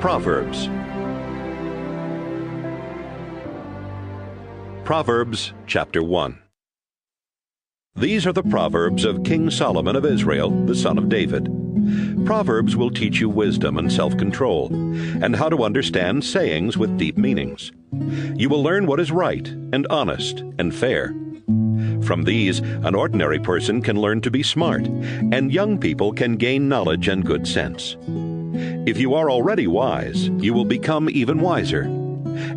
Proverbs. Proverbs chapter 1. These are the Proverbs of King Solomon of Israel, the son of David. Proverbs will teach you wisdom and self-control, and how to understand sayings with deep meanings. You will learn what is right and honest and fair. From these, an ordinary person can learn to be smart, and young people can gain knowledge and good sense. If you are already wise, you will become even wiser.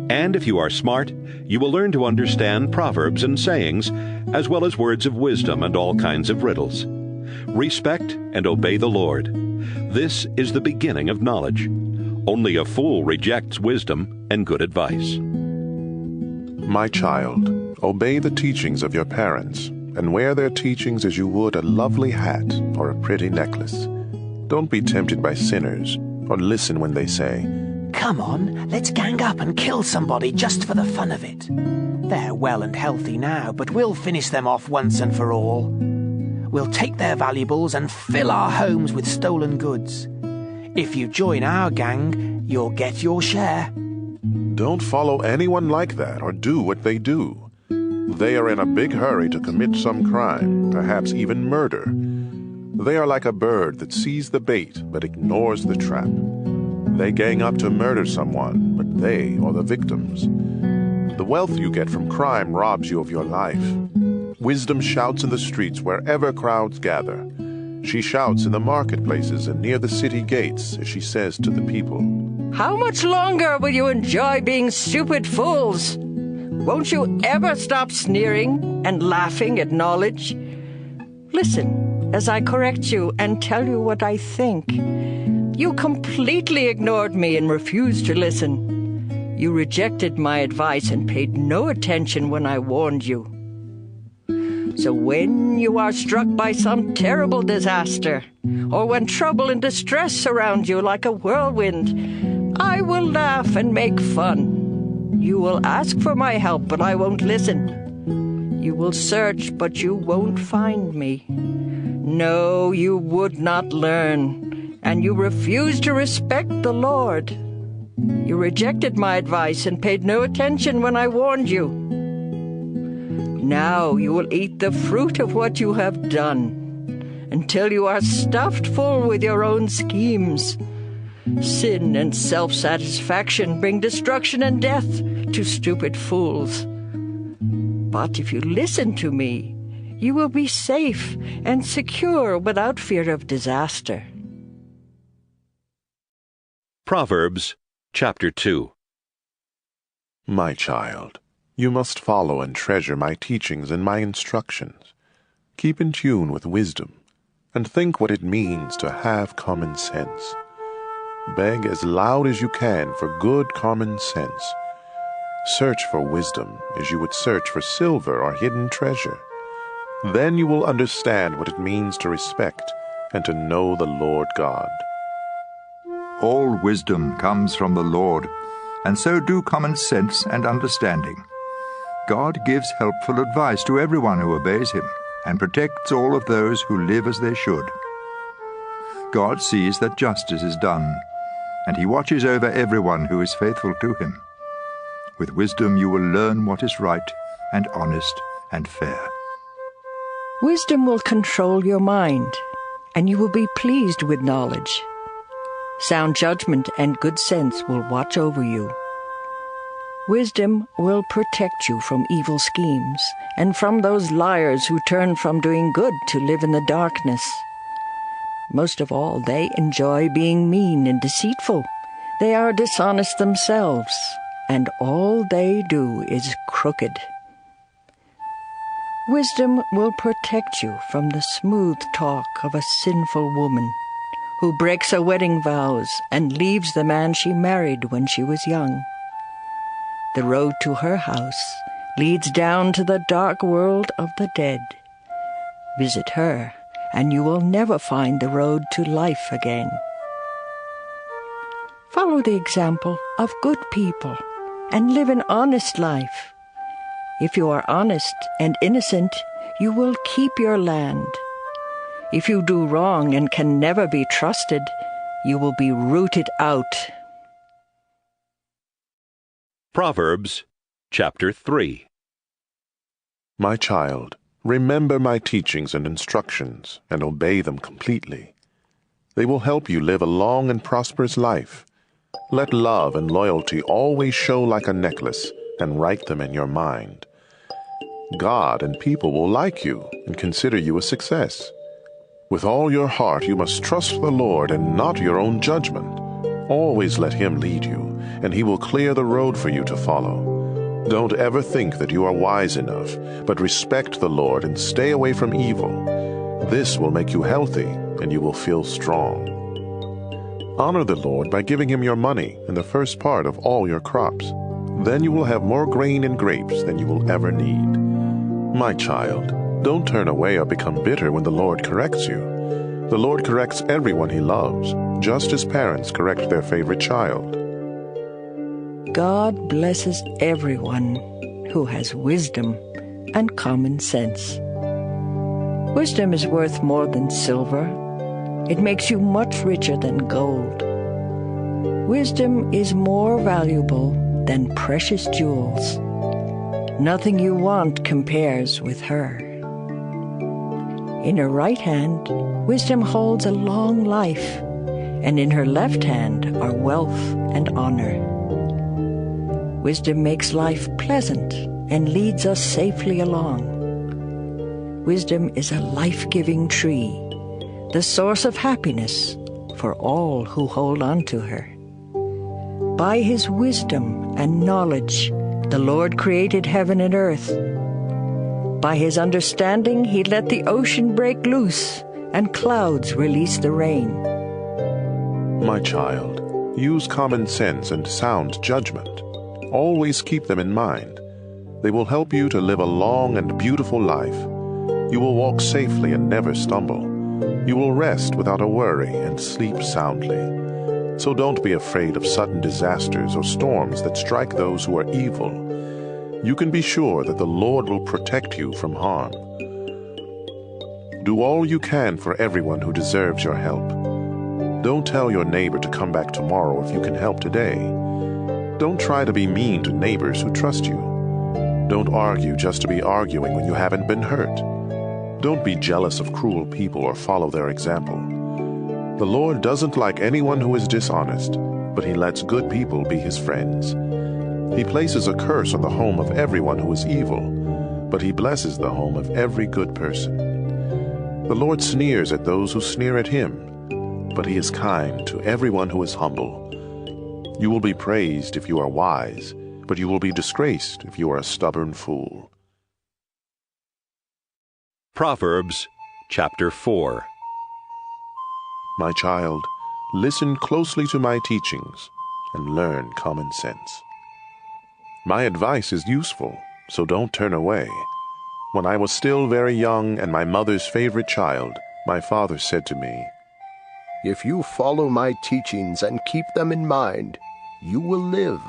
And if you are smart, you will learn to understand proverbs and sayings, as well as words of wisdom and all kinds of riddles. Respect and obey the Lord. This is the beginning of knowledge. Only a fool rejects wisdom and good advice. My child, obey the teachings of your parents, and wear their teachings as you would a lovely hat or a pretty necklace. Don't be tempted by sinners, or listen when they say, "Come on, let's gang up and kill somebody just for the fun of it. They're well and healthy now, but we'll finish them off once and for all. We'll take their valuables and fill our homes with stolen goods. If you join our gang, you'll get your share." Don't follow anyone like that or do what they do. They are in a big hurry to commit some crime, perhaps even murder. They are like a bird that sees the bait but ignores the trap. They gang up to murder someone, but they are the victims. The wealth you get from crime robs you of your life. Wisdom shouts in the streets wherever crowds gather. She shouts in the marketplaces and near the city gates as she says to the people, "How much longer will you enjoy being stupid fools? Won't you ever stop sneering and laughing at knowledge? Listen as I correct you and tell you what I think. You completely ignored me and refused to listen. You rejected my advice and paid no attention when I warned you. So when you are struck by some terrible disaster, or when trouble and distress surround you like a whirlwind, I will laugh and make fun. You will ask for my help, but I won't listen. You will search, but you won't find me. No, you would not learn, and you refused to respect the Lord. You rejected my advice and paid no attention when I warned you. Now you will eat the fruit of what you have done, until you are stuffed full with your own schemes. Sin and self-satisfaction bring destruction and death to stupid fools. But if you listen to me, you will be safe and secure without fear of disaster." Proverbs chapter 2. My child, you must follow and treasure my teachings and my instructions. Keep in tune with wisdom, and think what it means to have common sense. Beg as loud as you can for good common sense. Search for wisdom as you would search for silver or hidden treasure. Then you will understand what it means to respect and to know the Lord God. All wisdom comes from the Lord, and so do common sense and understanding. God gives helpful advice to everyone who obeys him, and protects all of those who live as they should. God sees that justice is done, and he watches over everyone who is faithful to him. With wisdom you will learn what is right and honest and fair. Wisdom will control your mind, and you will be pleased with knowledge. Sound judgment and good sense will watch over you. Wisdom will protect you from evil schemes, and from those liars who turn from doing good to live in the darkness. Most of all, they enjoy being mean and deceitful. They are dishonest themselves, and all they do is crooked. Wisdom will protect you from the smooth talk of a sinful woman who breaks her wedding vows and leaves the man she married when she was young. The road to her house leads down to the dark world of the dead. Visit her, and you will never find the road to life again. Follow the example of good people and live an honest life. If you are honest and innocent, you will keep your land. If you do wrong and can never be trusted, you will be rooted out. Proverbs chapter 3. My child, remember my teachings and instructions, and obey them completely. They will help you live a long and prosperous life. Let love and loyalty always show like a necklace, and write them in your mind. God and people will like you and consider you a success. With all your heart you must trust the Lord and not your own judgment. Always let Him lead you, and He will clear the road for you to follow. Don't ever think that you are wise enough, but respect the Lord and stay away from evil. This will make you healthy, and you will feel strong. Honor the Lord by giving Him your money and the first part of all your crops. Then you will have more grain and grapes than you will ever need. My child, don't turn away or become bitter when the Lord corrects you. The Lord corrects everyone He loves, just as parents correct their favorite child. God blesses everyone who has wisdom and common sense. Wisdom is worth more than silver. It makes you much richer than gold. Wisdom is more valuable than precious jewels. Nothing you want compares with her. In her right hand, wisdom holds a long life, and in her left hand are wealth and honor. Wisdom makes life pleasant and leads us safely along. Wisdom is a life-giving tree, the source of happiness for all who hold on to her. By His wisdom and knowledge, the Lord created heaven and earth. By His understanding, He let the ocean break loose and clouds release the rain. My child, use common sense and sound judgment. Always keep them in mind. They will help you to live a long and beautiful life. You will walk safely and never stumble. You will rest without a worry and sleep soundly. So don't be afraid of sudden disasters or storms that strike those who are evil. You can be sure that the Lord will protect you from harm. Do all you can for everyone who deserves your help. Don't tell your neighbor to come back tomorrow if you can help today. Don't try to be mean to neighbors who trust you. Don't argue just to be arguing when you haven't been hurt. Don't be jealous of cruel people or follow their example. The Lord doesn't like anyone who is dishonest, but He lets good people be His friends. He places a curse on the home of everyone who is evil, but He blesses the home of every good person. The Lord sneers at those who sneer at Him, but He is kind to everyone who is humble. You will be praised if you are wise, but you will be disgraced if you are a stubborn fool. Proverbs chapter 4. My child, listen closely to my teachings and learn common sense. My advice is useful, so don't turn away. When I was still very young and my mother's favorite child, my father said to me, "If you follow my teachings and keep them in mind, you will live.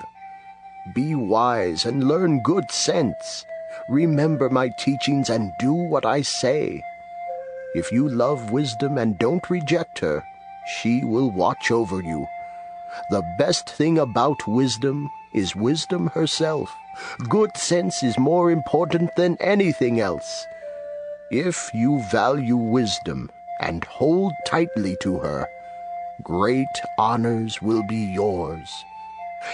Be wise and learn good sense. Remember my teachings and do what I say. If you love wisdom and don't reject her, she will watch over you. The best thing about wisdom is wisdom herself. Good sense is more important than anything else. If you value wisdom and hold tightly to her, great honors will be yours.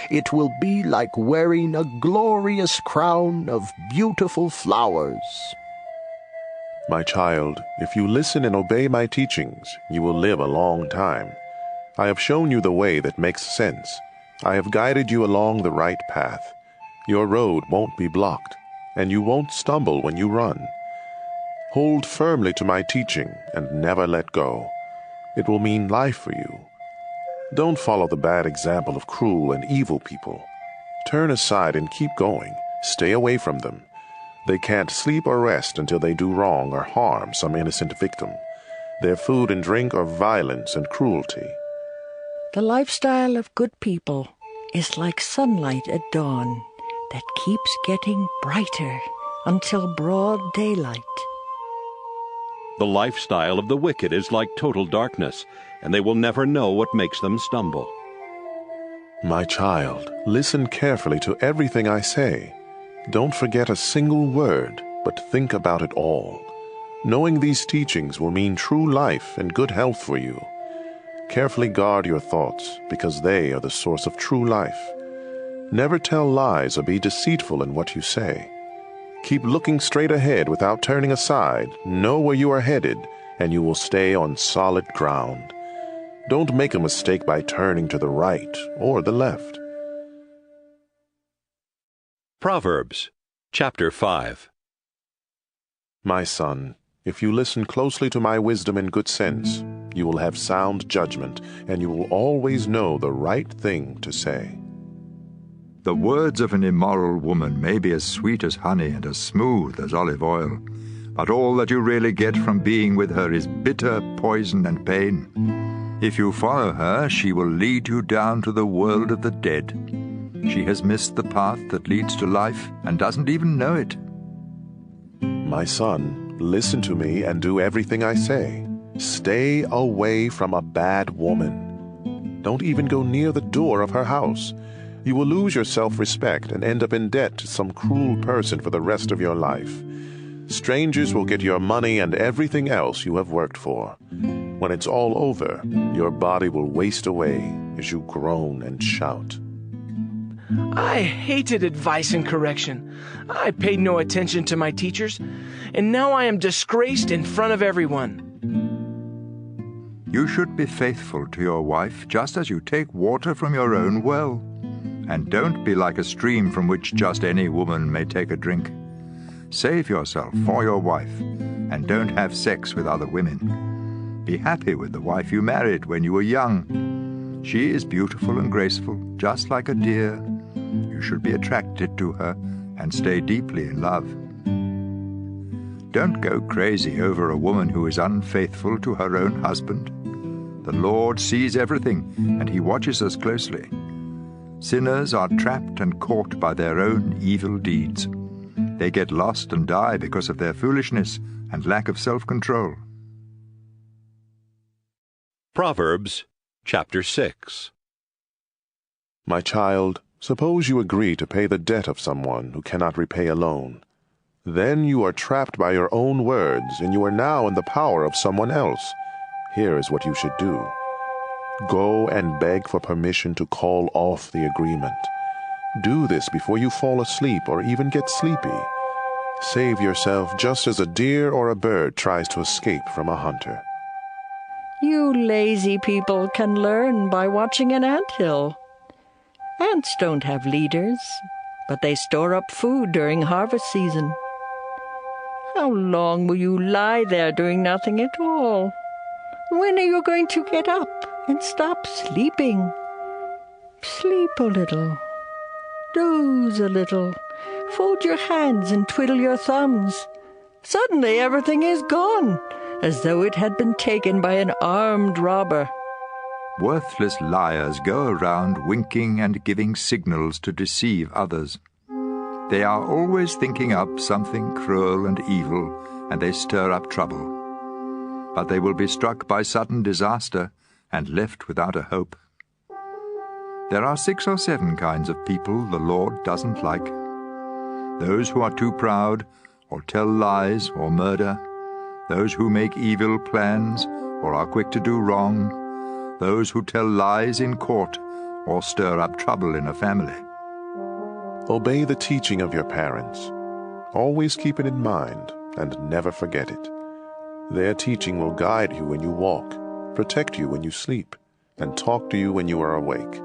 It will be like wearing a glorious crown of beautiful flowers." My child, if you listen and obey my teachings, you will live a long time. I have shown you the way that makes sense. I have guided you along the right path. Your road won't be blocked, and you won't stumble when you run. Hold firmly to my teaching and never let go. It will mean life for you. Don't follow the bad example of cruel and evil people. Turn aside and keep going. Stay away from them. They can't sleep or rest until they do wrong or harm some innocent victim. Their food and drink are violence and cruelty. The lifestyle of good people is like sunlight at dawn that keeps getting brighter until broad daylight. The lifestyle of the wicked is like total darkness, and they will never know what makes them stumble. My child, listen carefully to everything I say. Don't forget a single word, but think about it all. Knowing these teachings will mean true life and good health for you. Carefully guard your thoughts, because they are the source of true life. Never tell lies or be deceitful in what you say. Keep looking straight ahead without turning aside. Know where you are headed, and you will stay on solid ground. Don't make a mistake by turning to the right or the left. Proverbs, chapter 5. My son, if you listen closely to my wisdom and good sense, you will have sound judgment, and you will always know the right thing to say. The words of an immoral woman may be as sweet as honey and as smooth as olive oil, but all that you really get from being with her is bitter poison and pain. If you follow her, she will lead you down to the world of the dead. She has missed the path that leads to life and doesn't even know it. My son, listen to me and do everything I say. Stay away from a bad woman. Don't even go near the door of her house. You will lose your self-respect and end up in debt to some cruel person for the rest of your life. Strangers will get your money and everything else you have worked for. When it's all over, your body will waste away as you groan and shout. I hated advice and correction. I paid no attention to my teachers, and now I am disgraced in front of everyone. You should be faithful to your wife just as you take water from your own well. And don't be like a stream from which just any woman may take a drink. Save yourself for your wife, and don't have sex with other women. Be happy with the wife you married when you were young. She is beautiful and graceful, just like a deer. You should be attracted to her and stay deeply in love. Don't go crazy over a woman who is unfaithful to her own husband. The Lord sees everything, and He watches us closely. Sinners are trapped and caught by their own evil deeds. They get lost and die because of their foolishness and lack of self-control. Proverbs, chapter 6. My child, suppose you agree to pay the debt of someone who cannot repay a loan. Then you are trapped by your own words, and you are now in the power of someone else. Here is what you should do. Go and beg for permission to call off the agreement. Do this before you fall asleep or even get sleepy. Save yourself just as a deer or a bird tries to escape from a hunter. You lazy people can learn by watching an anthill. Ants don't have leaders, but they store up food during harvest season. How long will you lie there doing nothing at all? When are you going to get up and stop sleeping? Sleep a little. Doze a little. Fold your hands and twiddle your thumbs. Suddenly everything is gone, as though it had been taken by an armed robber. Worthless liars go around winking and giving signals to deceive others. They are always thinking up something cruel and evil, and they stir up trouble. But they will be struck by sudden disaster and left without a hope. There are 6 or 7 kinds of people the Lord doesn't like. Those who are too proud, or tell lies, or murder. Those who make evil plans, or are quick to do wrong. Those who tell lies in court, or stir up trouble in a family. Obey the teaching of your parents. Always keep it in mind and never forget it. Their teaching will guide you when you walk, protect you when you sleep, and talk to you when you are awake.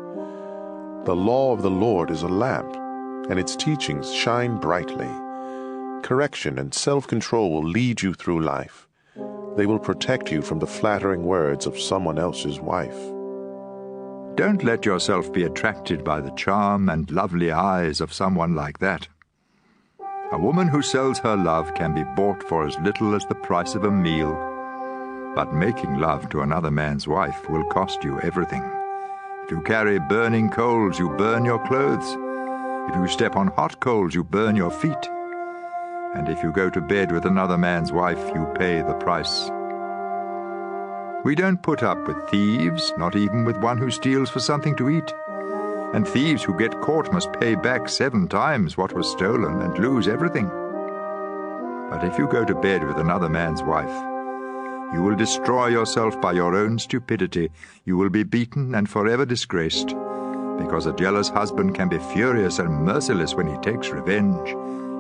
The law of the Lord is a lamp, and its teachings shine brightly. Correction and self-control will lead you through life. They will protect you from the flattering words of someone else's wife. Don't let yourself be attracted by the charm and lovely eyes of someone like that. A woman who sells her love can be bought for as little as the price of a meal. But making love to another man's wife will cost you everything. If you carry burning coals, you burn your clothes. If you step on hot coals, you burn your feet. And if you go to bed with another man's wife, you pay the price. We don't put up with thieves, not even with one who steals for something to eat. and thieves who get caught must pay back 7 times what was stolen and lose everything. But if you go to bed with another man's wife, you will destroy yourself by your own stupidity. You will be beaten and forever disgraced, because a jealous husband can be furious and merciless when he takes revenge.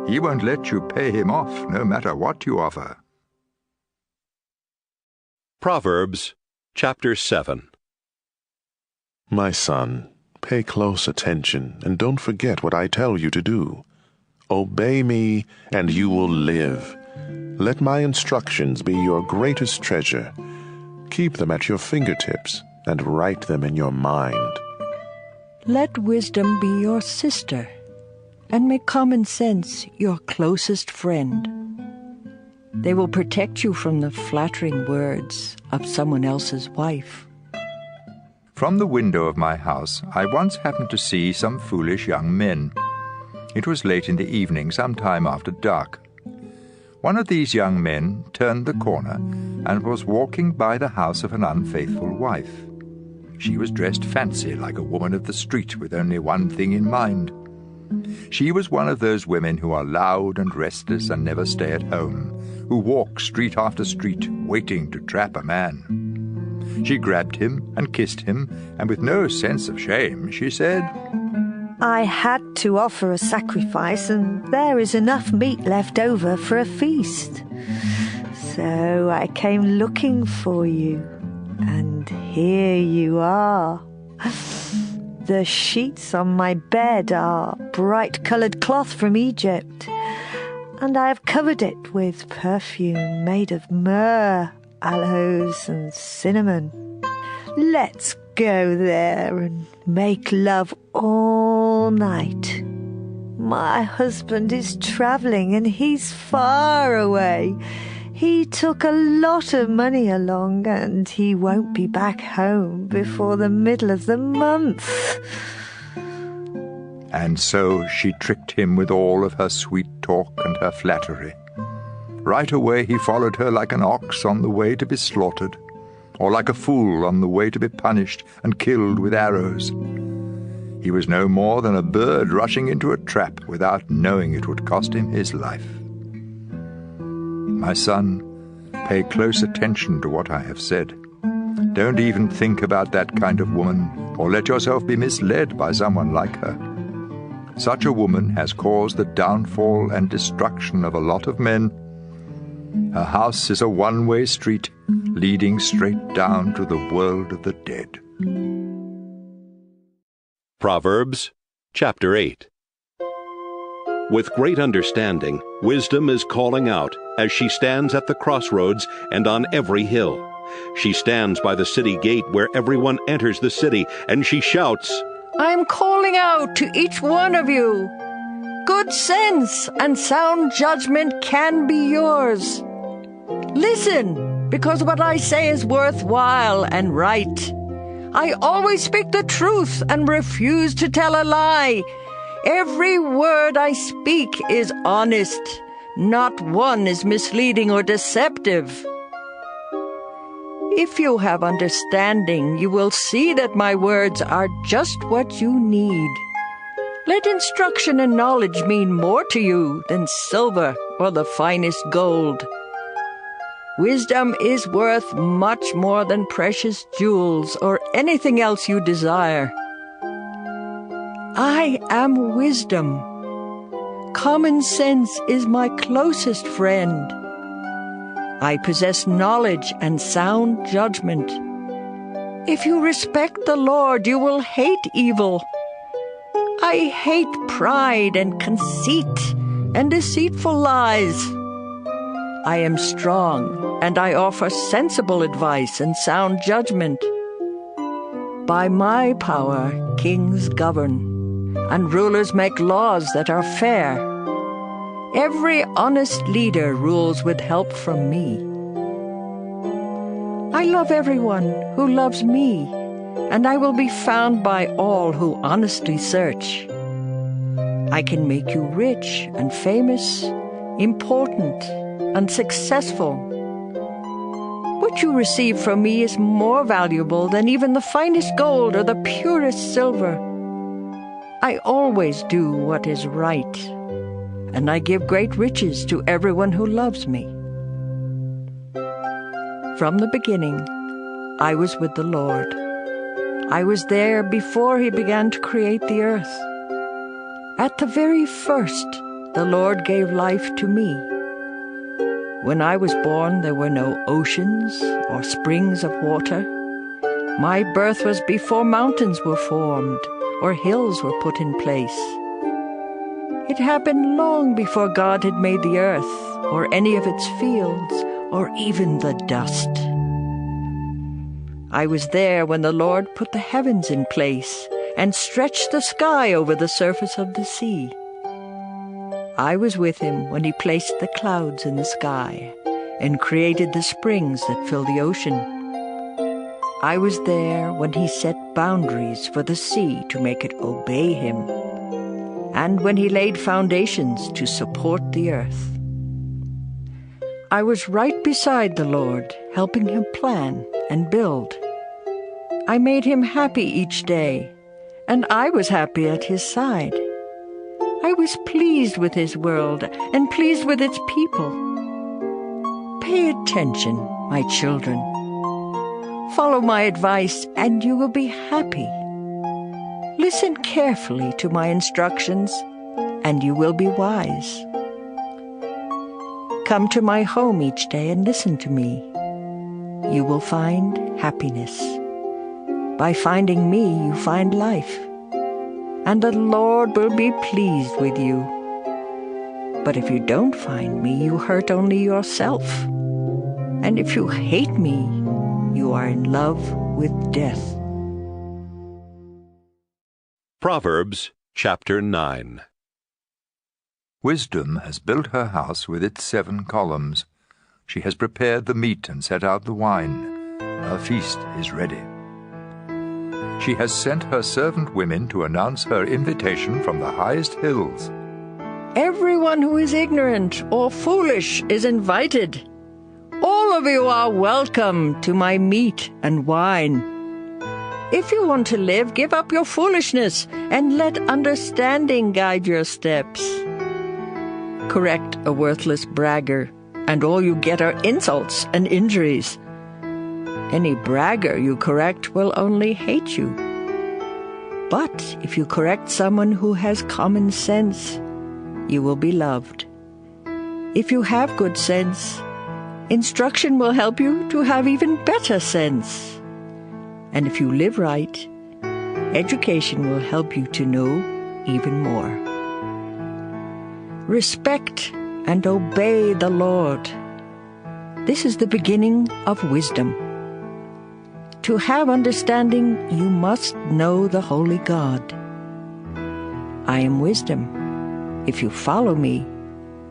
He won't let you pay him off, no matter what you offer. Proverbs chapter 7. My son, pay close attention and don't forget what I tell you to do. Obey me, and you will live. Let my instructions be your greatest treasure. Keep them at your fingertips and write them in your mind. Let wisdom be your sister, and make common sense your closest friend. They will protect you from the flattering words of someone else's wife. From the window of my house, I once happened to see some foolish young men. It was late in the evening, some time after dark. One of these young men turned the corner and was walking by the house of an unfaithful wife. She was dressed fancy like a woman of the street with only one thing in mind. She was one of those women who are loud and restless and never stay at home, who walk street after street waiting to trap a man. She grabbed him and kissed him, and with no sense of shame, she said, I had to offer a sacrifice, and there is enough meat left over for a feast. So I came looking for you, and here you are. The sheets on my bed are bright-coloured cloth from Egypt, and I have covered it with perfume made of myrrh, aloes, and cinnamon. Let's go there and make love all night. My husband is travelling and he's far away. He took a lot of money along and he won't be back home before the middle of the month. And so she tricked him with all of her sweet talk and her flattery. Right away he followed her like an ox on the way to be slaughtered, or like a fool on the way to be punished and killed with arrows. He was no more than a bird rushing into a trap without knowing it would cost him his life. My son, pay close attention to what I have said. Don't even think about that kind of woman, or let yourself be misled by someone like her. Such a woman has caused the downfall and destruction of a lot of men. Her house is a one-way street leading straight down to the world of the dead. Proverbs chapter 8. With great understanding, wisdom is calling out as she stands at the crossroads and on every hill. She stands by the city gate where everyone enters the city, and she shouts, I'm calling out to each one of you. Good sense and sound judgment can be yours. Listen, because what I say is worthwhile and right. I always speak the truth and refuse to tell a lie. Every word I speak is honest. Not one is misleading or deceptive. If you have understanding, you will see that my words are just what you need. Let instruction and knowledge mean more to you than silver or the finest gold. Wisdom is worth much more than precious jewels or anything else you desire. I am wisdom. Common sense is my closest friend. I possess knowledge and sound judgment. If you respect the Lord, you will hate evil. I hate pride and conceit and deceitful lies. I am strong, and I offer sensible advice and sound judgment. By my power, kings govern, and rulers make laws that are fair. Every honest leader rules with help from me. I love everyone who loves me, and I will be found by all who honestly search. I can make you rich and famous, important and successful. What you receive from me is more valuable than even the finest gold or the purest silver. I always do what is right, and I give great riches to everyone who loves me. From the beginning, I was with the Lord. I was there before He began to create the earth. At the very first, the Lord gave life to me. When I was born, there were no oceans or springs of water. My birth was before mountains were formed or hills were put in place. It happened long before God had made the earth or any of its fields or even the dust. I was there when the Lord put the heavens in place and stretched the sky over the surface of the sea. I was with Him when He placed the clouds in the sky and created the springs that fill the ocean. I was there when He set boundaries for the sea to make it obey Him, and when He laid foundations to support the earth. I was right beside the Lord, helping Him plan and build. I made Him happy each day, and I was happy at His side. I was pleased with His world and pleased with its people. Pay attention, my children. Follow my advice, and you will be happy. Listen carefully to my instructions, and you will be wise. Come to my home each day and listen to me. You will find happiness. By finding me, you find life, and the Lord will be pleased with you. But if you don't find me, you hurt only yourself. And if you hate me, you are in love with death. Proverbs chapter 9. Wisdom has built her house with its 7 columns. She has prepared the meat and set out the wine. Her feast is ready. She has sent her servant women to announce her invitation from the highest hills. Everyone who is ignorant or foolish is invited. All of you are welcome to my meat and wine. If you want to live, give up your foolishness and let understanding guide your steps. Correct a worthless bragger, and all you get are insults and injuries. Any bragger you correct will only hate you. But if you correct someone who has common sense, you will be loved. If you have good sense, instruction will help you to have even better sense. And if you live right, education will help you to know even more. Respect and obey the Lord. This is the beginning of wisdom. To have understanding, you must know the Holy God. I am wisdom. If you follow me,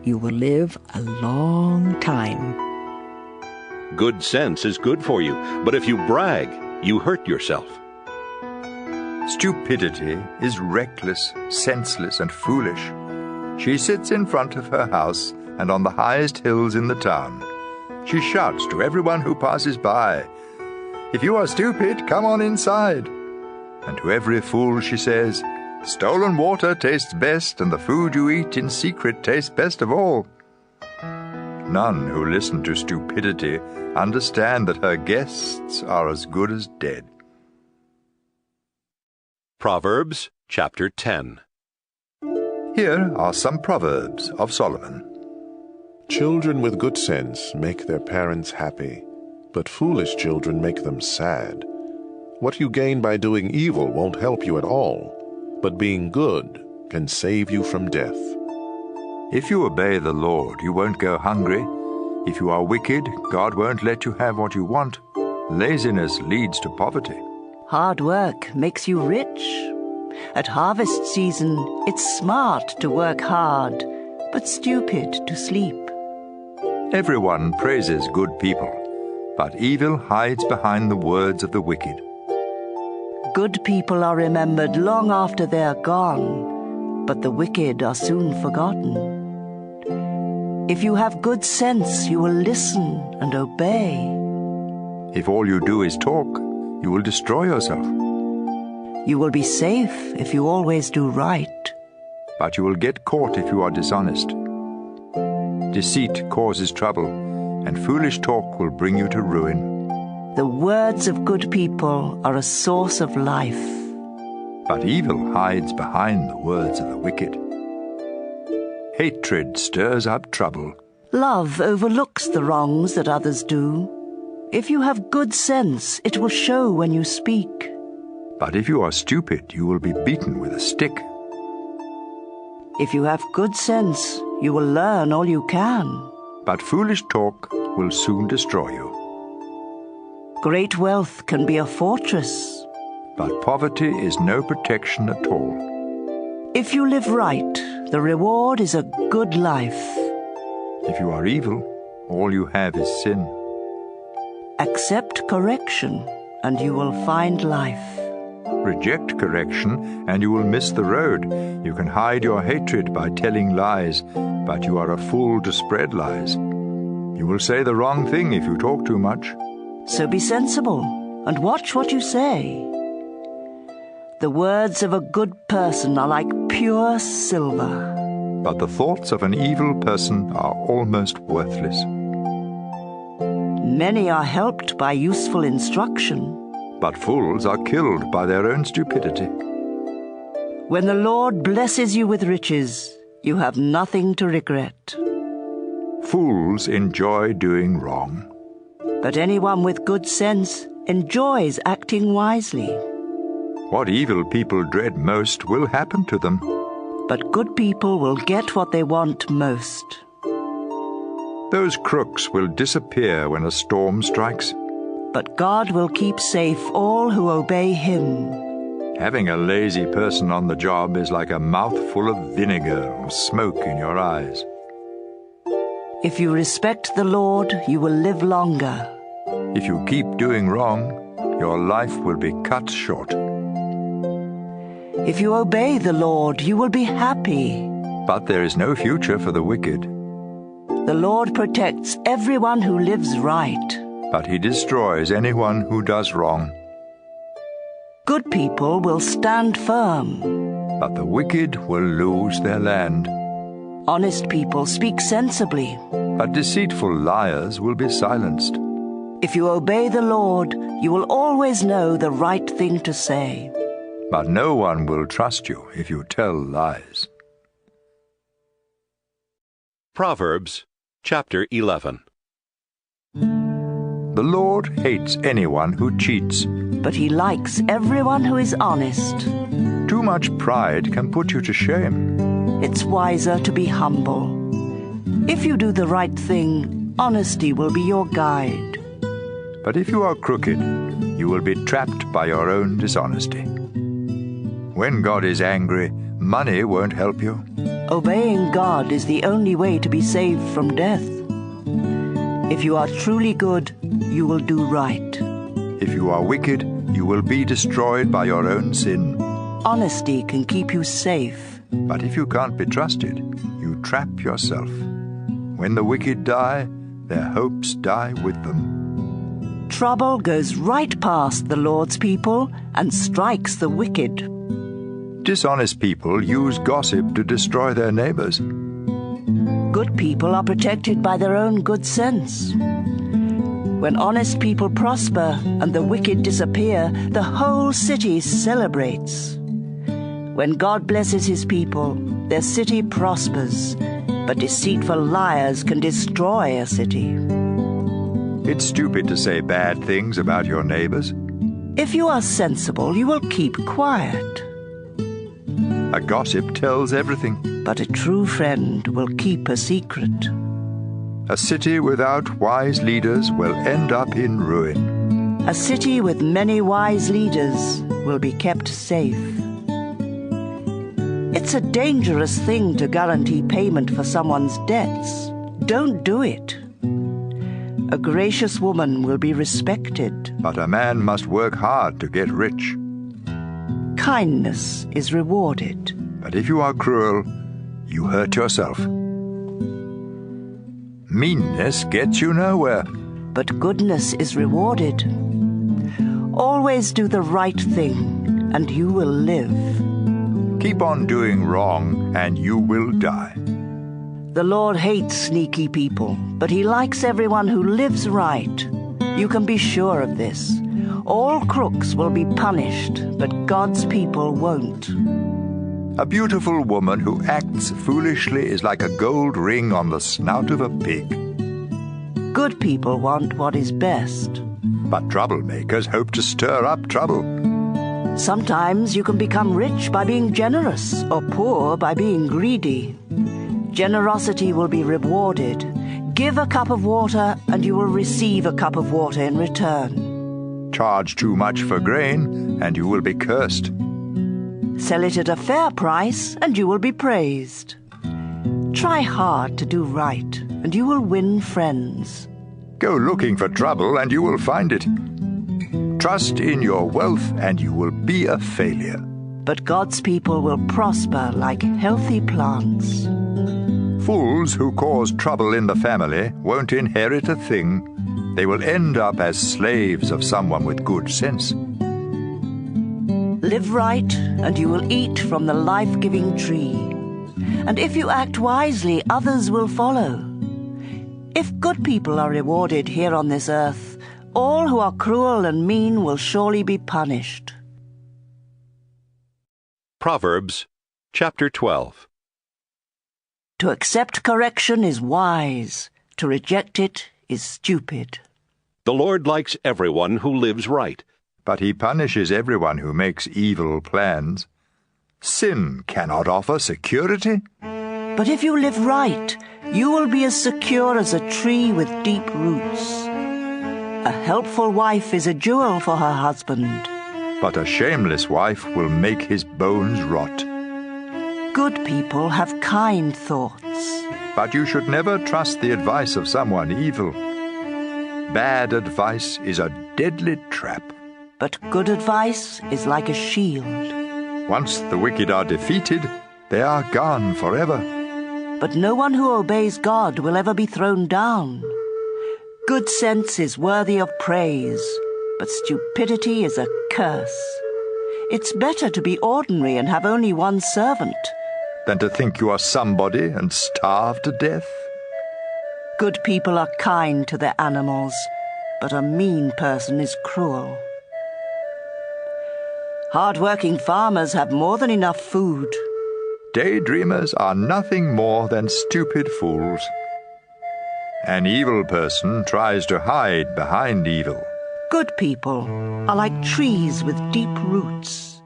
you will live a long time. Good sense is good for you, but if you brag, you hurt yourself. Stupidity is reckless, senseless, and foolish. She sits in front of her house and on the highest hills in the town. She shouts to everyone who passes by, "If you are stupid, come on inside." And to every fool she says, "Stolen water tastes best, and the food you eat in secret tastes best of all." None who listen to stupidity understand that her guests are as good as dead. Proverbs chapter 10. Here are some Proverbs of Solomon. Children with good sense make their parents happy, but foolish children make them sad. What you gain by doing evil won't help you at all, but being good can save you from death. If you obey the Lord, you won't go hungry. If you are wicked, God won't let you have what you want. Laziness leads to poverty. Hard work makes you rich. At harvest season, it's smart to work hard, but stupid to sleep. Everyone praises good people, but evil hides behind the words of the wicked. Good people are remembered long after they're gone, but the wicked are soon forgotten. If you have good sense, you will listen and obey. If all you do is talk, you will destroy yourself. You will be safe if you always do right. But you will get caught if you are dishonest. Deceit causes trouble, and foolish talk will bring you to ruin. The words of good people are a source of life. But evil hides behind the words of the wicked. Hatred stirs up trouble. Love overlooks the wrongs that others do. If you have good sense, it will show when you speak. But if you are stupid, you will be beaten with a stick. If you have good sense, you will learn all you can. But foolish talk will soon destroy you. Great wealth can be a fortress. But poverty is no protection at all. If you live right, the reward is a good life. If you are evil, all you have is sin. Accept correction, and you will find life. Reject correction, and you will miss the road. You can hide your hatred by telling lies, but you are a fool to spread lies. You will say the wrong thing if you talk too much. So be sensible, and watch what you say. The words of a good person are like pure silver. But the thoughts of an evil person are almost worthless. Many are helped by useful instruction. But fools are killed by their own stupidity. When the Lord blesses you with riches, you have nothing to regret. Fools enjoy doing wrong. But anyone with good sense enjoys acting wisely. What evil people dread most will happen to them. But good people will get what they want most. Those crooks will disappear when a storm strikes. But God will keep safe all who obey Him. Having a lazy person on the job is like a mouthful of vinegar or smoke in your eyes. If you respect the Lord, you will live longer. If you keep doing wrong, your life will be cut short. If you obey the Lord, you will be happy. But there is no future for the wicked. The Lord protects everyone who lives right. But He destroys anyone who does wrong. Good people will stand firm. But the wicked will lose their land. Honest people speak sensibly. But deceitful liars will be silenced. If you obey the Lord, you will always know the right thing to say. But no one will trust you if you tell lies. Proverbs chapter 11. The Lord hates anyone who cheats. But He likes everyone who is honest. Too much pride can put you to shame. It's wiser to be humble. If you do the right thing, honesty will be your guide. But if you are crooked, you will be trapped by your own dishonesty. When God is angry, money won't help you. Obeying God is the only way to be saved from death. If you are truly good, you will do right. If you are wicked, you will be destroyed by your own sin. Honesty can keep you safe. But if you can't be trusted, you trap yourself. When the wicked die, their hopes die with them. Trouble goes right past the Lord's people and strikes the wicked. Dishonest people use gossip to destroy their neighbors. Good people are protected by their own good sense. When honest people prosper and the wicked disappear, the whole city celebrates. When God blesses His people, their city prospers, but deceitful liars can destroy a city. It's stupid to say bad things about your neighbors. If you are sensible, you will keep quiet. A gossip tells everything. But a true friend will keep a secret. A city without wise leaders will end up in ruin. A city with many wise leaders will be kept safe. It's a dangerous thing to guarantee payment for someone's debts. Don't do it. A gracious woman will be respected. But a man must work hard to get rich. Kindness is rewarded. But if you are cruel, you hurt yourself. Meanness gets you nowhere. But goodness is rewarded. Always do the right thing, and you will live. Keep on doing wrong, and you will die. The Lord hates sneaky people, but he likes everyone who lives right. You can be sure of this. All crooks will be punished, but God's people won't. A beautiful woman who acts foolishly is like a gold ring on the snout of a pig. Good people want what is best. But troublemakers hope to stir up trouble. Sometimes you can become rich by being generous, or poor by being greedy. Generosity will be rewarded. Give a cup of water, and you will receive a cup of water in return. Charge too much for grain, and you will be cursed. Sell it at a fair price, and you will be praised. Try hard to do right, and you will win friends. Go looking for trouble, and you will find it. Trust in your wealth, and you will be a failure. But God's people will prosper like healthy plants. Fools who cause trouble in the family won't inherit a thing. They will end up as slaves of someone with good sense. Live right, and you will eat from the life-giving tree. And if you act wisely, others will follow. If good people are rewarded here on this earth, all who are cruel and mean will surely be punished. Proverbs chapter 12. To accept correction is wise. To reject it is stupid. The Lord likes everyone who lives right, but he punishes everyone who makes evil plans. Sin cannot offer security. But if you live right, you will be as secure as a tree with deep roots. A helpful wife is a jewel for her husband. But a shameless wife will make his bones rot. Good people have kind thoughts. But you should never trust the advice of someone evil. Bad advice is a deadly trap. But good advice is like a shield. Once the wicked are defeated, they are gone forever. But no one who obeys God will ever be thrown down. Good sense is worthy of praise, but stupidity is a curse. It's better to be ordinary and have only one servant than to think you are somebody and starve to death. Good people are kind to their animals, but a mean person is cruel. Hard-working farmers have more than enough food. Daydreamers are nothing more than stupid fools. An evil person tries to hide behind evil. Good people are like trees with deep roots.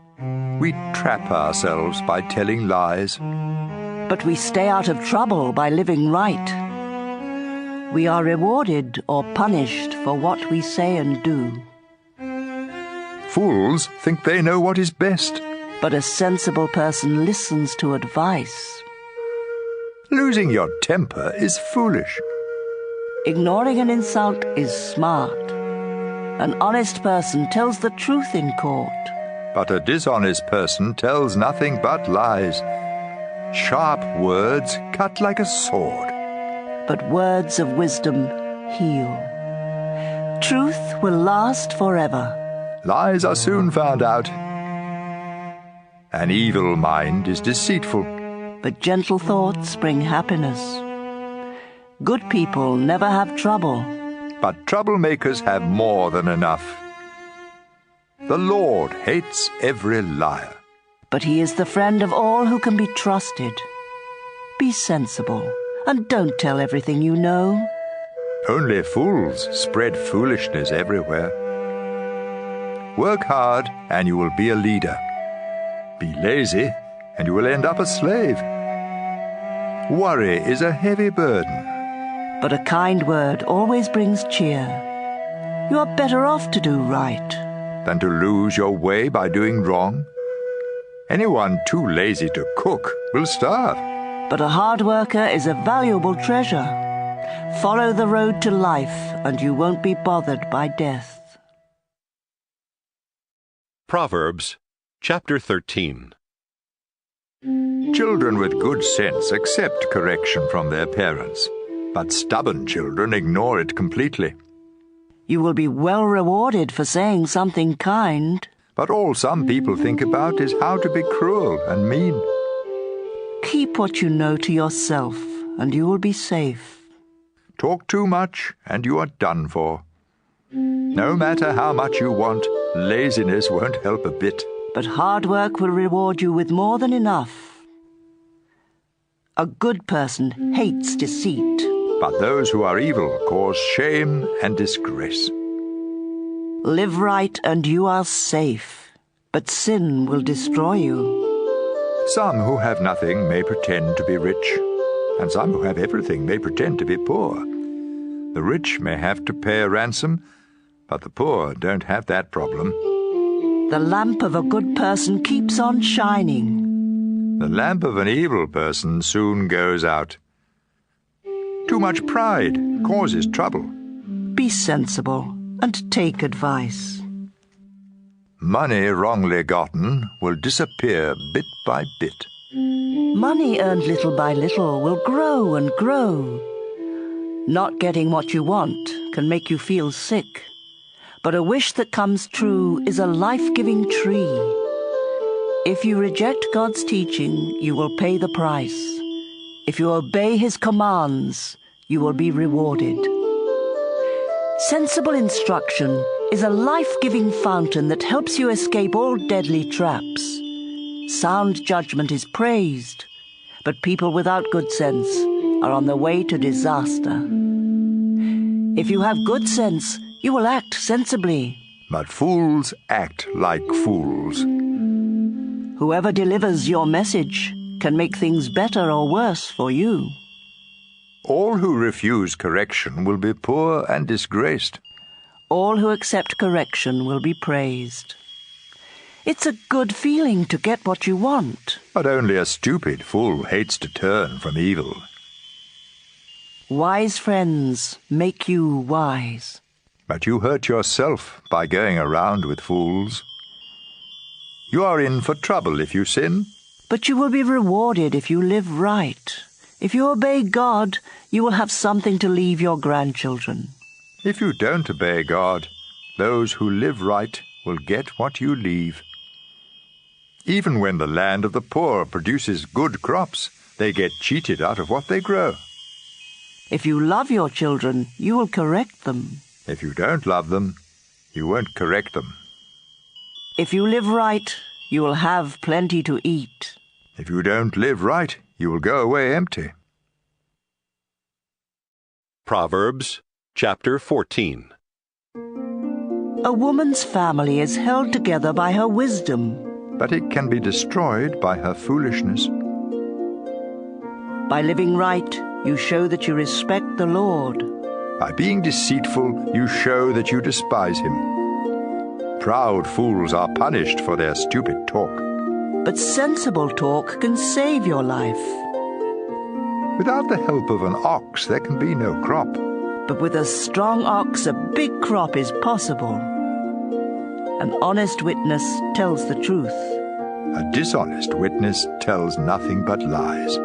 We trap ourselves by telling lies. But we stay out of trouble by living right. We are rewarded or punished for what we say and do. Fools think they know what is best. But a sensible person listens to advice. Losing your temper is foolish. Ignoring an insult is smart. An honest person tells the truth in court. But a dishonest person tells nothing but lies. Sharp words cut like a sword. But words of wisdom heal. Truth will last forever. Lies are soon found out. An evil mind is deceitful. But gentle thoughts bring happiness. Good people never have trouble. But troublemakers have more than enough. The Lord hates every liar. But he is the friend of all who can be trusted. Be sensible, and don't tell everything you know. Only fools spread foolishness everywhere. Work hard, and you will be a leader. Be lazy, and you will end up a slave. Worry is a heavy burden. But a kind word always brings cheer. You are better off to do right than to lose your way by doing wrong. Anyone too lazy to cook will starve. But a hard worker is a valuable treasure. Follow the road to life, and you won't be bothered by death. Proverbs chapter 13. Children with good sense accept correction from their parents, but stubborn children ignore it completely. You will be well rewarded for saying something kind. But all some people think about is how to be cruel and mean. Keep what you know to yourself, and you will be safe. Talk too much, and you are done for. No matter how much you want, laziness won't help a bit. But hard work will reward you with more than enough. A good person hates deceit. But those who are evil cause shame and disgrace. Live right and you are safe, but sin will destroy you. Some who have nothing may pretend to be rich, and some who have everything may pretend to be poor. The rich may have to pay a ransom, but the poor don't have that problem. The lamp of a good person keeps on shining. The lamp of an evil person soon goes out. Too much pride causes trouble. Be sensible and take advice. Money wrongly gotten will disappear bit by bit. Money earned little by little will grow and grow. Not getting what you want can make you feel sick, but a wish that comes true is a life-giving tree. If you reject God's teaching, you will pay the price. If you obey His commands, you will be rewarded. Sensible instruction is a life-giving fountain that helps you escape all deadly traps. Sound judgment is praised, but people without good sense are on the way to disaster. If you have good sense, you will act sensibly. But fools act like fools. Whoever delivers your message can make things better or worse for you. All who refuse correction will be poor and disgraced. All who accept correction will be praised. It's a good feeling to get what you want. But only a stupid fool hates to turn from evil. Wise friends make you wise. But you hurt yourself by going around with fools. You are in for trouble if you sin. But you will be rewarded if you live right. If you obey God, you will have something to leave your grandchildren. If you don't obey God, those who live right will get what you leave. Even when the land of the poor produces good crops, they get cheated out of what they grow. If you love your children, you will correct them. If you don't love them, you won't correct them. If you live right, you will have plenty to eat. If you don't live right, you will go away empty. Proverbs chapter 14. A woman's family is held together by her wisdom. But it can be destroyed by her foolishness. By living right, you show that you respect the Lord. By being deceitful, you show that you despise Him. Proud fools are punished for their stupid talk. But sensible talk can save your life. Without the help of an ox, there can be no crop. But with a strong ox, a big crop is possible. An honest witness tells the truth. A dishonest witness tells nothing but lies.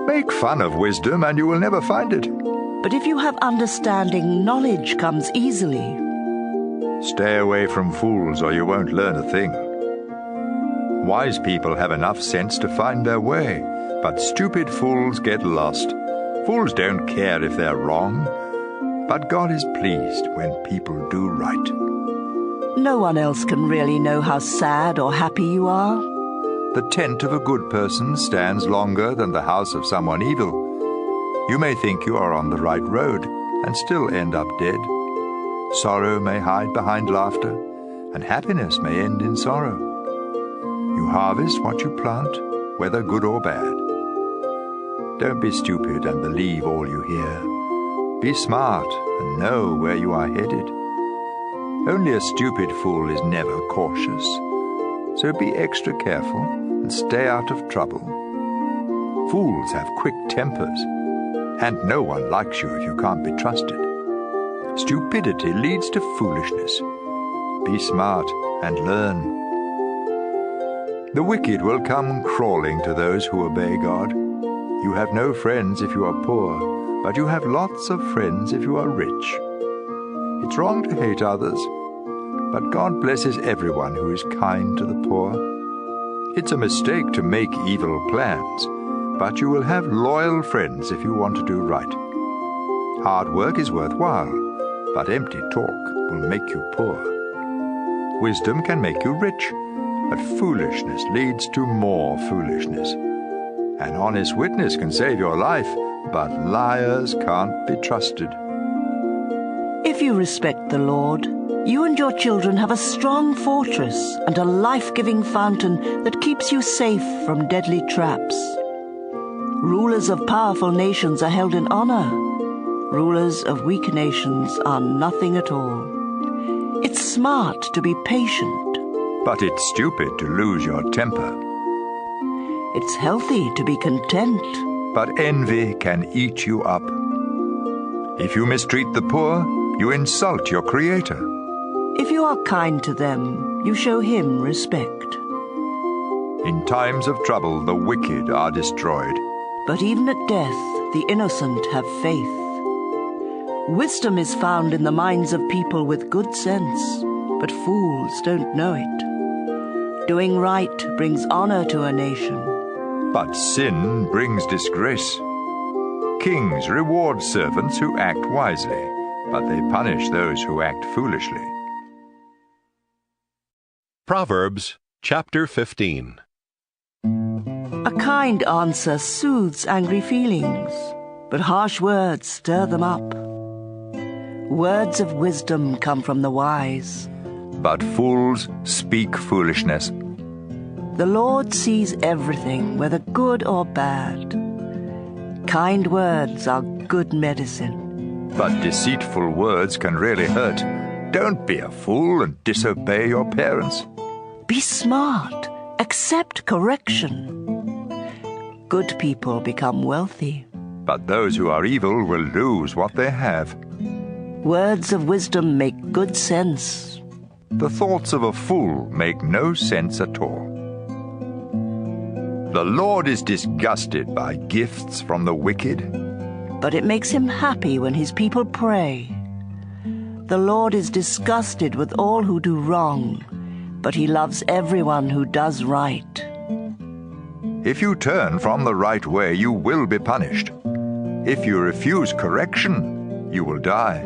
Make fun of wisdom and you will never find it. But if you have understanding, knowledge comes easily. Stay away from fools or you won't learn a thing. Wise people have enough sense to find their way, but stupid fools get lost. Fools don't care if they're wrong, but God is pleased when people do right. No one else can really know how sad or happy you are. The tent of a good person stands longer than the house of someone evil. You may think you are on the right road and still end up dead. Sorrow may hide behind laughter, and happiness may end in sorrow. You harvest what you plant, whether good or bad. Don't be stupid and believe all you hear. Be smart and know where you are headed. Only a stupid fool is never cautious. So be extra careful and stay out of trouble. Fools have quick tempers, and no one likes you if you can't be trusted. Stupidity leads to foolishness. Be smart and learn. The wicked will come crawling to those who obey God. You have no friends if you are poor, but you have lots of friends if you are rich. It's wrong to hate others, but God blesses everyone who is kind to the poor. It's a mistake to make evil plans, but you will have loyal friends if you want to do right. Hard work is worthwhile, but empty talk will make you poor. Wisdom can make you rich, but foolishness leads to more foolishness. An honest witness can save your life, but liars can't be trusted. If you respect the Lord, you and your children have a strong fortress and a life-giving fountain that keeps you safe from deadly traps. Rulers of powerful nations are held in honor. Rulers of weak nations are nothing at all. It's smart to be patient. But it's stupid to lose your temper. It's healthy to be content. But envy can eat you up. If you mistreat the poor, you insult your Creator. If you are kind to them, you show him respect. In times of trouble, the wicked are destroyed. But even at death, the innocent have faith. Wisdom is found in the minds of people with good sense, but fools don't know it. Doing right brings honor to a nation. But sin brings disgrace. Kings reward servants who act wisely, but they punish those who act foolishly. Proverbs chapter 15. A kind answer soothes angry feelings, but harsh words stir them up. Words of wisdom come from the wise, but fools speak foolishness. The Lord sees everything, whether good or bad. Kind words are good medicine. But deceitful words can really hurt. Don't be a fool and disobey your parents. Be smart. Accept correction. Good people become wealthy, but those who are evil will lose what they have. Words of wisdom make good sense. The thoughts of a fool make no sense at all. The Lord is disgusted by gifts from the wicked, but it makes him happy when his people pray. The Lord is disgusted with all who do wrong, but he loves everyone who does right. If you turn from the right way, you will be punished. If you refuse correction, you will die.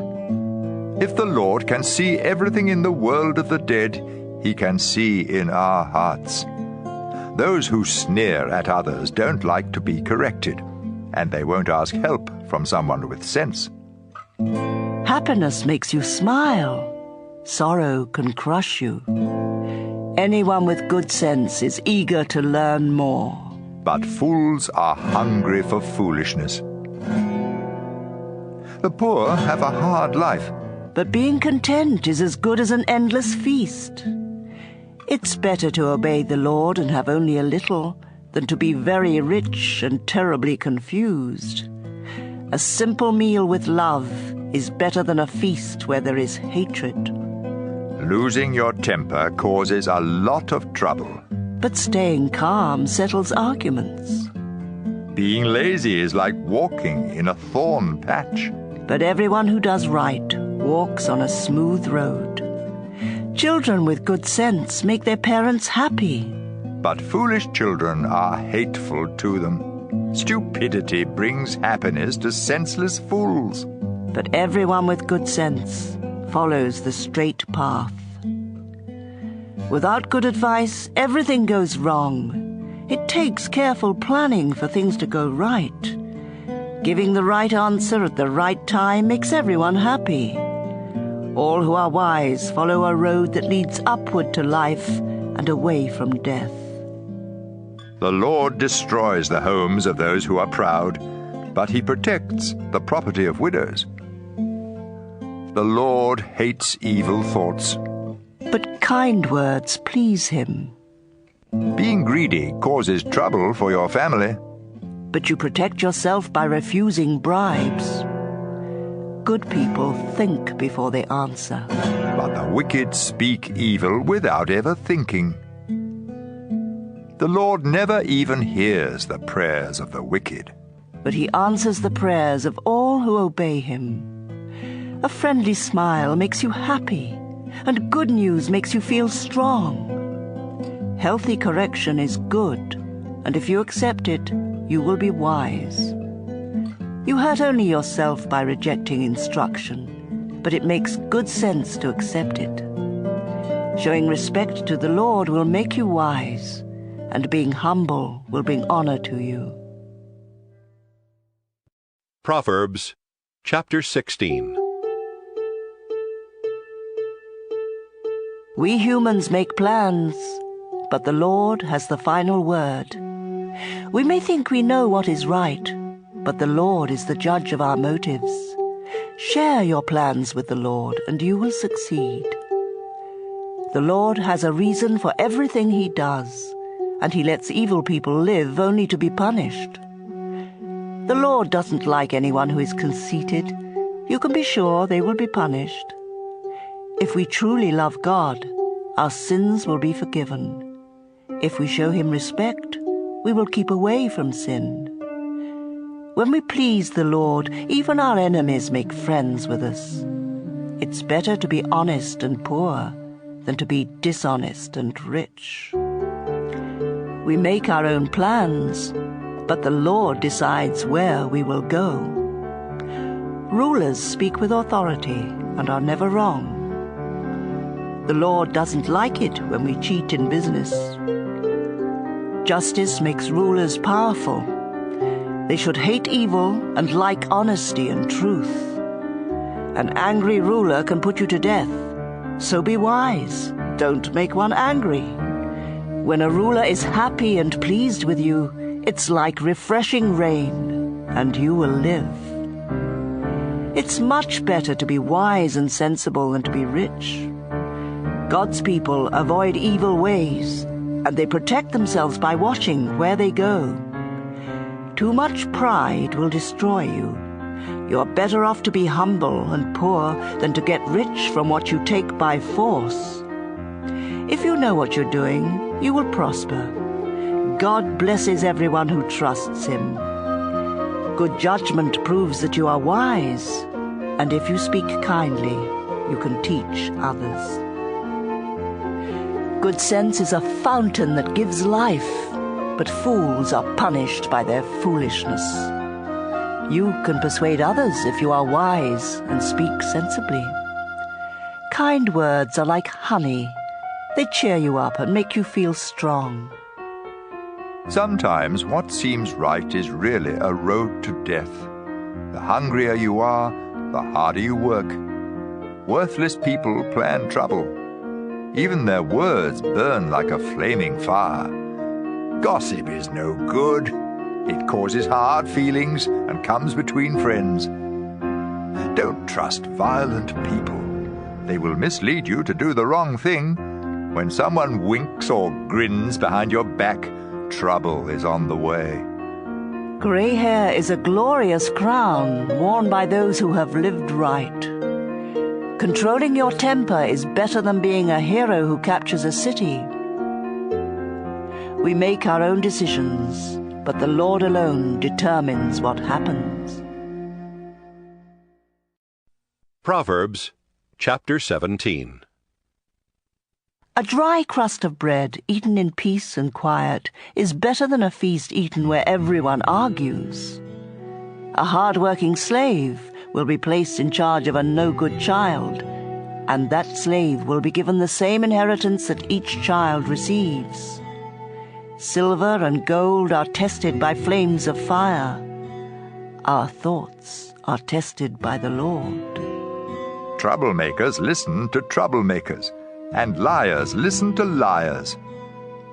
If the Lord can see everything in the world of the dead, he can see in our hearts. Those who sneer at others don't like to be corrected, and they won't ask help from someone with sense. Happiness makes you smile. Sorrow can crush you. Anyone with good sense is eager to learn more. But fools are hungry for foolishness. The poor have a hard life, but being content is as good as an endless feast. It's better to obey the Lord and have only a little than to be very rich and terribly confused. A simple meal with love is better than a feast where there is hatred. Losing your temper causes a lot of trouble. But staying calm settles arguments. Being lazy is like walking in a thorn patch. But everyone who does right walks on a smooth road. Children with good sense make their parents happy. But foolish children are hateful to them. Stupidity brings happiness to senseless fools. But everyone with good sense follows the straight path. Without good advice, everything goes wrong. It takes careful planning for things to go right. Giving the right answer at the right time makes everyone happy. All who are wise follow a road that leads upward to life and away from death. The Lord destroys the homes of those who are proud, but he protects the property of widows. The Lord hates evil thoughts, but kind words please him. Being greedy causes trouble for your family, but you protect yourself by refusing bribes. Good people think before they answer, but the wicked speak evil without ever thinking. The Lord never even hears the prayers of the wicked, but he answers the prayers of all who obey him. A friendly smile makes you happy, and good news makes you feel strong. Healthy correction is good, and if you accept it, you will be wise. You hurt only yourself by rejecting instruction, but it makes good sense to accept it. Showing respect to the Lord will make you wise, and being humble will bring honor to you. Proverbs chapter 16. We humans make plans, but the Lord has the final word. We may think we know what is right, but the Lord is the judge of our motives. Share your plans with the Lord, and you will succeed. The Lord has a reason for everything he does, and he lets evil people live only to be punished. The Lord doesn't like anyone who is conceited. You can be sure they will be punished. If we truly love God, our sins will be forgiven. If we show him respect, we will keep away from sin. When we please the Lord, even our enemies make friends with us. It's better to be honest and poor than to be dishonest and rich. We make our own plans, but the Lord decides where we will go. Rulers speak with authority and are never wrong. The Lord doesn't like it when we cheat in business. Justice makes rulers powerful. They should hate evil and like honesty and truth. An angry ruler can put you to death, so be wise. Don't make one angry. When a ruler is happy and pleased with you, it's like refreshing rain, and you will live. It's much better to be wise and sensible than to be rich. God's people avoid evil ways, and they protect themselves by watching where they go. Too much pride will destroy you. You're better off to be humble and poor than to get rich from what you take by force. If you know what you're doing, you will prosper. God blesses everyone who trusts him. Good judgment proves that you are wise, and if you speak kindly, you can teach others. Good sense is a fountain that gives life, but fools are punished by their foolishness. You can persuade others if you are wise and speak sensibly. Kind words are like honey. They cheer you up and make you feel strong. Sometimes what seems right is really a road to death. The hungrier you are, the harder you work. Worthless people plan trouble. Even their words burn like a flaming fire. Gossip is no good. It causes hard feelings and comes between friends. Don't trust violent people. They will mislead you to do the wrong thing. When someone winks or grins behind your back, trouble is on the way. Gray hair is a glorious crown worn by those who have lived right. Controlling your temper is better than being a hero who captures a city. We make our own decisions, but the Lord alone determines what happens. Proverbs chapter 17. A dry crust of bread eaten in peace and quiet is better than a feast eaten where everyone argues. A hard-working slave will be placed in charge of a no-good child, and that slave will be given the same inheritance that each child receives. Silver and gold are tested by flames of fire. Our thoughts are tested by the Lord. Troublemakers listen to troublemakers, and liars listen to liars.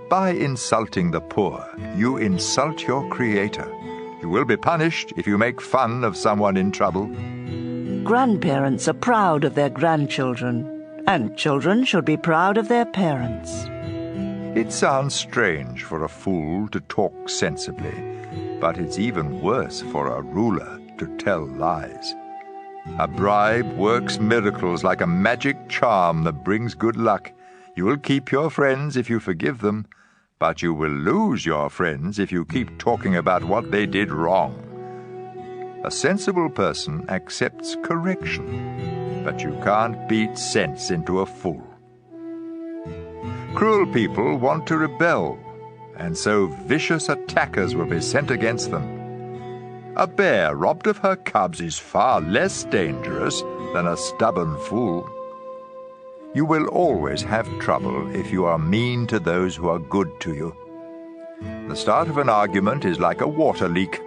By insulting the poor, you insult your Creator. You will be punished if you make fun of someone in trouble. Grandparents are proud of their grandchildren, and children should be proud of their parents. It sounds strange for a fool to talk sensibly, but it's even worse for a ruler to tell lies. A bribe works miracles like a magic charm that brings good luck. You will keep your friends if you forgive them, but you will lose your friends if you keep talking about what they did wrong. A sensible person accepts correction. but you can't beat sense into a fool. Cruel people want to rebel, and so vicious attackers will be sent against them. A bear robbed of her cubs is far less dangerous than a stubborn fool. You will always have trouble if you are mean to those who are good to you. The start of an argument is like a water leak,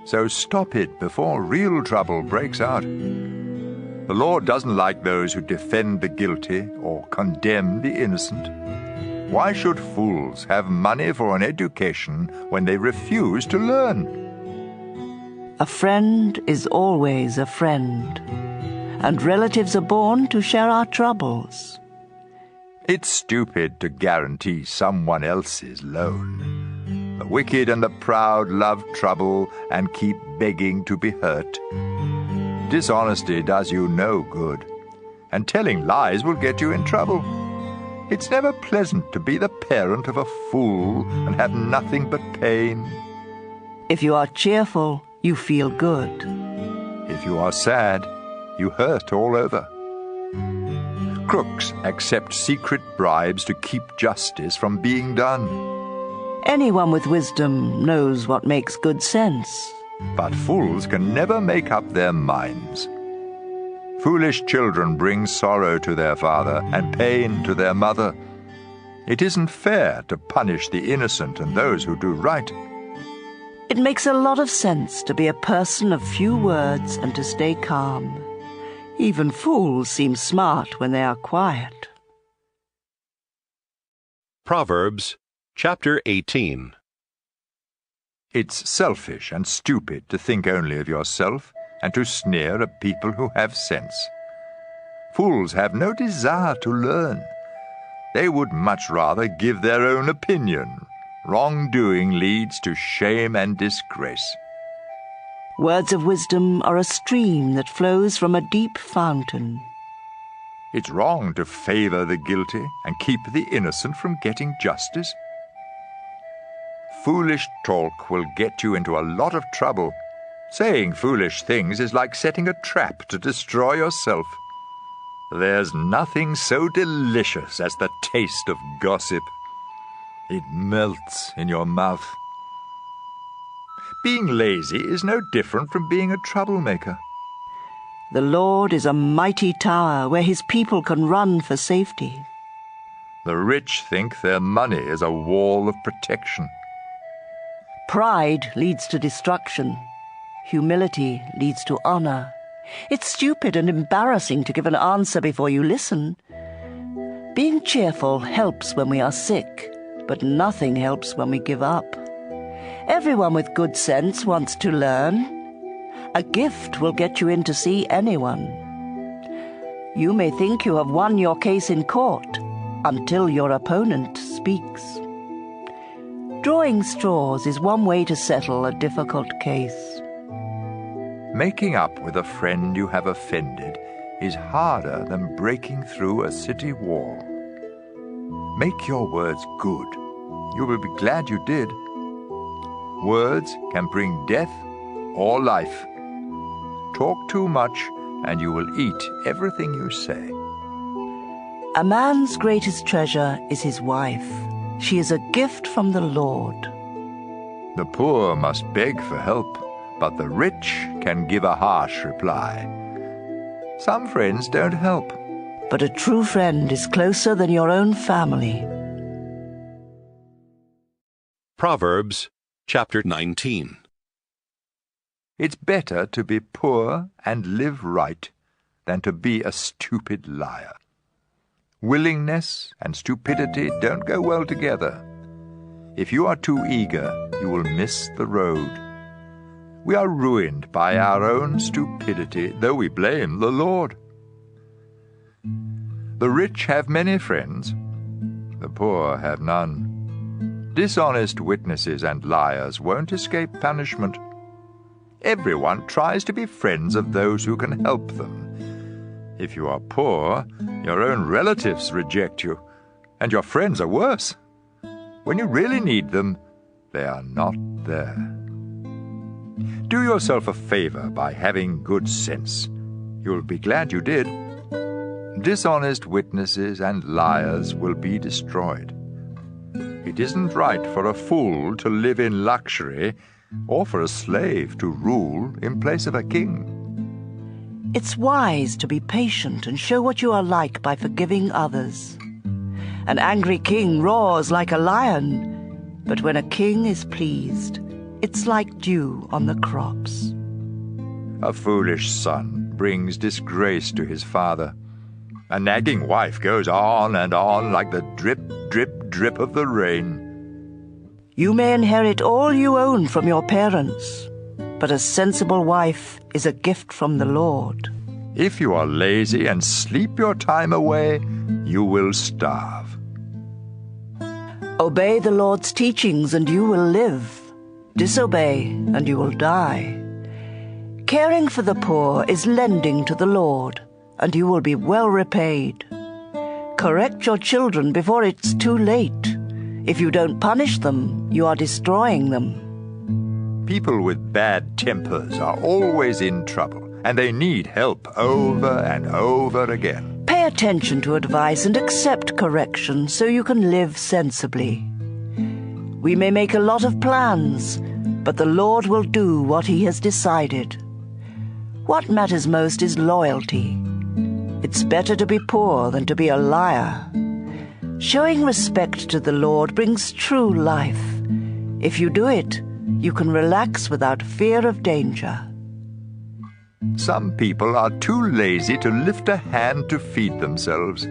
so stop it before real trouble breaks out. The Lord doesn't like those who defend the guilty or condemn the innocent. Why should fools have money for an education when they refuse to learn? A friend is always a friend, and relatives are born to share our troubles. It's stupid to guarantee someone else's loan. The wicked and the proud love trouble and keep begging to be hurt. Dishonesty does you no good, and telling lies will get you in trouble. It's never pleasant to be the parent of a fool and have nothing but pain. If you are cheerful, you feel good. If you are sad, you hurt all over. Crooks accept secret bribes to keep justice from being done. Anyone with wisdom knows what makes good sense. But fools can never make up their minds. Foolish children bring sorrow to their father and pain to their mother. It isn't fair to punish the innocent and those who do right. It makes a lot of sense to be a person of few words and to stay calm. Even fools seem smart when they are quiet. Proverbs chapter 18. It's selfish and stupid to think only of yourself and to sneer at people who have sense. Fools have no desire to learn. They would much rather give their own opinion. Wrongdoing leads to shame and disgrace. Words of wisdom are a stream that flows from a deep fountain. It's wrong to favor the guilty and keep the innocent from getting justice. Foolish talk will get you into a lot of trouble. Saying foolish things is like setting a trap to destroy yourself. There's nothing so delicious as the taste of gossip. It melts in your mouth. Being lazy is no different from being a troublemaker. The Lord is a mighty tower where his people can run for safety. The rich think their money is a wall of protection. Pride leads to destruction. Humility leads to honor. It's stupid and embarrassing to give an answer before you listen. Being cheerful helps when we are sick, but nothing helps when we give up. Everyone with good sense wants to learn. A gift will get you in to see anyone. You may think you have won your case in court until your opponent speaks. Drawing straws is one way to settle a difficult case. Making up with a friend you have offended is harder than breaking through a city wall. Make your words good. You will be glad you did. Words can bring death or life. Talk too much and you will eat everything you say. A man's greatest treasure is his wife. She is a gift from the Lord. The poor must beg for help, but the rich can give a harsh reply. Some friends don't help. But a true friend is closer than your own family. Proverbs chapter 19. It's better to be poor and live right than to be a stupid liar. Willingness and stupidity don't go well together. If you are too eager, you will miss the road. We are ruined by our own stupidity, though we blame the Lord. The rich have many friends, the poor have none. Dishonest witnesses and liars won't escape punishment. Everyone tries to be friends of those who can help them. If you are poor, your own relatives reject you, and your friends are worse. When you really need them, they are not there. Do yourself a favor by having good sense. You'll be glad you did. Dishonest witnesses and liars will be destroyed. It isn't right for a fool to live in luxury or for a slave to rule in place of a king. It's wise to be patient and show what you are like by forgiving others. An angry king roars like a lion, but when a king is pleased, it's like dew on the crops. A foolish son brings disgrace to his father. A nagging wife goes on and on like the drip, drip, drip of the rain. You may inherit all you own from your parents, but a sensible wife is a gift from the Lord. If you are lazy and sleep your time away, you will starve. Obey the Lord's teachings and you will live. Disobey and you will die. Caring for the poor is lending to the Lord, and you will be well repaid. Correct your children before it's too late. If you don't punish them, you are destroying them. People with bad tempers are always in trouble, and they need help over and over again. Pay attention to advice and accept correction so you can live sensibly. We may make a lot of plans, but the Lord will do what He has decided. What matters most is loyalty. It's better to be poor than to be a liar. Showing respect to the Lord brings true life. If you do it, you can relax without fear of danger. Some people are too lazy to lift a hand to feed themselves.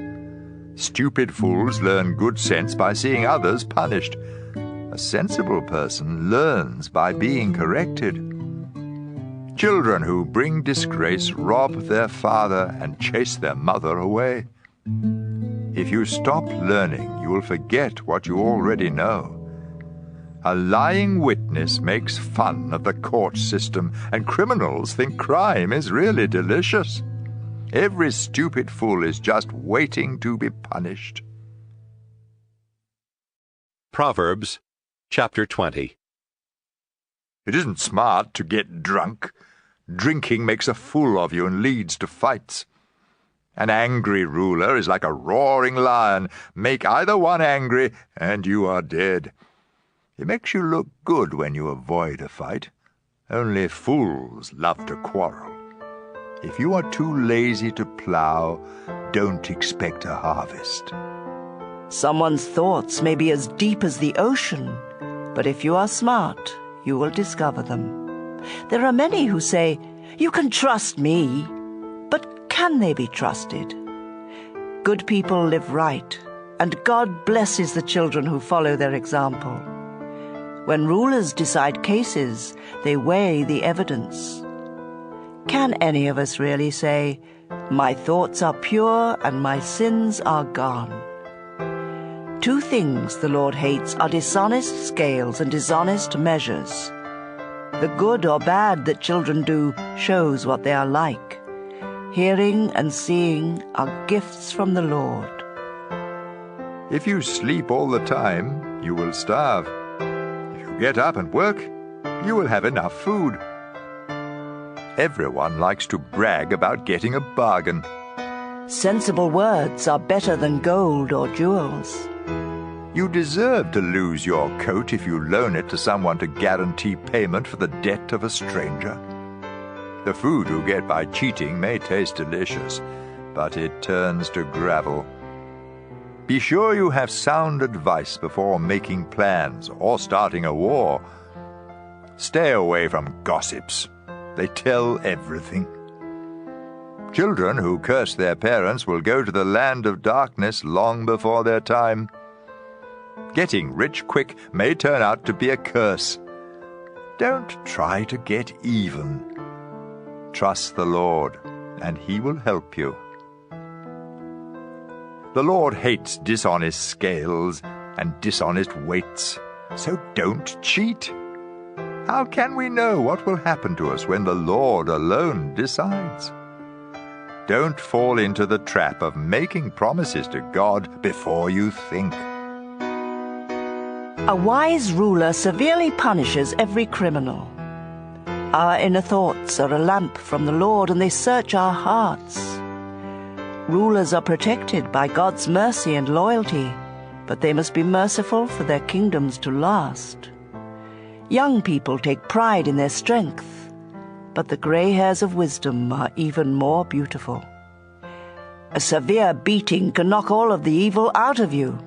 Stupid fools learn good sense by seeing others punished. A sensible person learns by being corrected. Children who bring disgrace rob their father and chase their mother away. If you stop learning, you will forget what you already know. A lying witness makes fun of the court system, and criminals think crime is really delicious. Every stupid fool is just waiting to be punished. Proverbs chapter 20. It isn't smart to get drunk. Drinking makes a fool of you and leads to fights. An angry ruler is like a roaring lion. Make either one angry, and you are dead. It makes you look good when you avoid a fight. Only fools love to quarrel. If you are too lazy to plow, don't expect a harvest. Someone's thoughts may be as deep as the ocean, but if you are smart, you will discover them. There are many who say, "You can trust me," but can they be trusted? Good people live right, and God blesses the children who follow their example. When rulers decide cases, they weigh the evidence. Can any of us really say, "My thoughts are pure and my sins are gone"? Two things the Lord hates are dishonest scales and dishonest measures. The good or bad that children do shows what they are like. Hearing and seeing are gifts from the Lord. If you sleep all the time, you will starve. If you get up and work, you will have enough food. Everyone likes to brag about getting a bargain. Sensible words are better than gold or jewels. You deserve to lose your coat if you loan it to someone to guarantee payment for the debt of a stranger. The food you get by cheating may taste delicious, but it turns to gravel. Be sure you have sound advice before making plans or starting a war. Stay away from gossips. They tell everything. Children who curse their parents will go to the land of darkness long before their time. Getting rich quick may turn out to be a curse. Don't try to get even. Trust the Lord, and He will help you. The Lord hates dishonest scales and dishonest weights, so don't cheat. How can we know what will happen to us when the Lord alone decides? Don't fall into the trap of making promises to God before you think. A wise ruler severely punishes every criminal. Our inner thoughts are a lamp from the Lord, and they search our hearts. Rulers are protected by God's mercy and loyalty, but they must be merciful for their kingdoms to last. Young people take pride in their strength, but the gray hairs of wisdom are even more beautiful. A severe beating can knock all of the evil out of you,